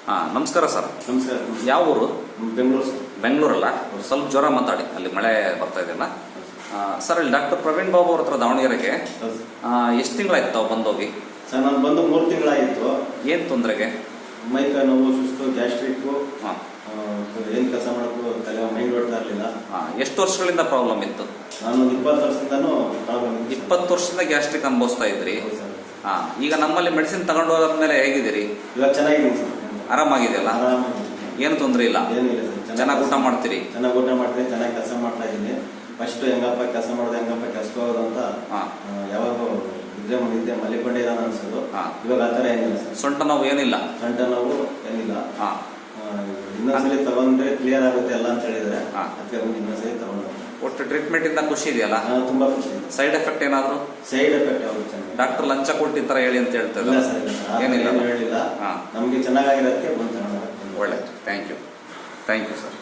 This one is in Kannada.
ನಮಸ್ಕಾರ ಸರ್. ನಮಸ್ಕಾರ. ಯಾವ ಊರು? ಬೆಂಗಳೂರು ಸರ್. ಬೆಂಗಳೂರಲ್ಲ, ಸ್ವಲ್ಪ ಜ್ವರ ಮಾತಾಡಿ, ಅಲ್ಲಿ ಮಳೆ ಬರ್ತಾ ಇದೆಯಲ್ಲ. ಸರ್, ಇಲ್ಲಿ ಡಾಕ್ಟರ್ ಪ್ರವೀಣ್ ಬಾಬು ಅವ್ರ ಹತ್ರ ದಾವಣಗೆರೆಗೆ ಎಷ್ಟು ತಿಂಗಳಾಯ್ತು ತಾವು ಬಂದೋಗಿ? ಸರ್, ನಾನು ಬಂದು 3 ತಿಂಗಳಾಯಿತು. ಏನು ತೊಂದರೆಗೆ? ಮೈಕೈ ನೋವು, ಸುಸ್ತು, ಗ್ಯಾಸ್ಟ್ರಿಕ್ಕು, ಹಾಂ, ಏನು ಕೆಲಸ ಮಾಡೋಕ್ಕೂ ತಲೆ ಮೈಂಡ್ ಓಡ್ತಾ ಇರಲಿಲ್ಲ. ಎಷ್ಟು ವರ್ಷಗಳಿಂದ ಪ್ರಾಬ್ಲಮ್ ಇತ್ತು? ನಾನು 20 ವರ್ಷದಿಂದನೂ ಪ್ರಾಬ್ಲಮ್ ಇತ್ತು. 20 ವರ್ಷದಿಂದ ಗ್ಯಾಸ್ಟ್ರಿಕ್ ಅನುಭವಿಸ್ತಾ ಇದ್ರಿ. ಈಗ ನಮ್ಮಲ್ಲಿ ಮೆಡಿಸಿನ್ ತಗೊಂಡು ಹೋದ್ಮೇಲೆ ಹೇಗಿದ್ದೀರಿ? ಇವಾಗ ಚೆನ್ನಾಗಿದ್ದೀನಿ ಸರ್. ಆರಾಮಾಗಿದೆಯಲ್ಲ? ಏನು ತೊಂದರೆ ಇಲ್ಲ? ಏನಿಲ್ಲ ಸರ್. ಚೆನ್ನಾಗಿ ಊಟ ಮಾಡ್ತೀರಿ? ಚೆನ್ನಾಗಿ ಊಟ ಮಾಡ್ತೀನಿ, ಚೆನ್ನಾಗಿ ಕೆಲಸ ಮಾಡ್ತಾ ಇದ್ದೀನಿ. ಫಸ್ಟ್ ಹೆಂಗಪ್ಪ ಕೆಲಸ ಮಾಡೋದು, ಹೆಂಗಪ್ಪ ಕೆಲಸಕ್ಕೆ ಹೋಗೋದು ಅಂತ ಯಾವಾಗ ನಿದ್ದೆ ಮಲಿಕೊಂಡೇ ಇದಾನ ಅನ್ಸೋದು. ಇವಾಗ ಆ ಥರ ಏನಿಲ್ಲ ಸರ್. ಸೊಂಟ ನೋವು ಏನಿಲ್ಲ? ಸೊಂಟ ನೋವು ಏನಿಲ್ಲ. ಇನ್ನೊಂದ್ಸಲಿ ತಗೊಂಡ್ರೆ ಕ್ಲಿಯರ್ ಆಗುತ್ತೆ ಎಲ್ಲ ಅಂತ ಹೇಳಿದ್ರೆ ಅದಕ್ಕೆ ಇನ್ನೊಂದ್ಸಲಿ ತಗೊಂಡು. ಒಟ್ಟು ಟ್ರೀಟ್ಮೆಂಟ್ ಇಂದ ಖುಷಿ ಇದೆಯಲ್ಲ? ತುಂಬಾ ಖುಷಿ ಇದೆ. ಸೈಡ್ ಎಫೆಕ್ಟ್ ಏನಾದ್ರು? ಸೈಡ್ ಎಫೆಕ್ಟ್ ಯಾವುದು ಚೆನ್ನಾಗಿ ಡಾಕ್ಟರ್ ಲಂಚ ಕೊಟ್ಟು ಈ ತರ ಹೇಳಿ ಅಂತ ಹೇಳ್ತಾರೆ? ಏನಿಲ್ಲ, ಹೇಳಿಲ್ಲ. ನಮ್ಗೆ ಚೆನ್ನಾಗಿರೋದಕ್ಕೆ ಬಂದು ಒಳ್ಳೆ. Thank you sir.